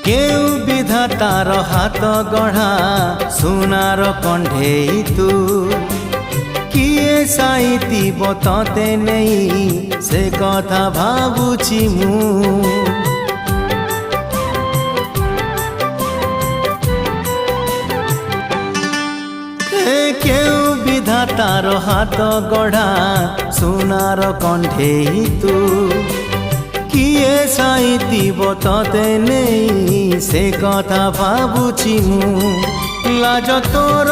केउ विधातार हाथ गढ़ा सुनार कंढेई तू किए साइती बतते नहीं से कथा भाबुची मु केउ विधातार हाथ गढ़ा सुनार कंढेई तू किए साइती बतते नहीं से कथा भाबुची मु लाज तोर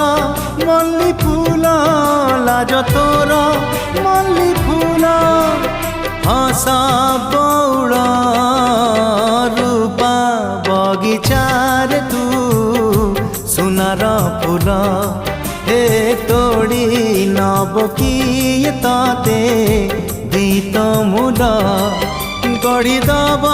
मल्ली फूल लाज तोर मल्ली फूल हस बौड़ रूपा बगीचार तू सुनार फूल हे तोड़ी नब किए तते गीत मूल गढ़ी दब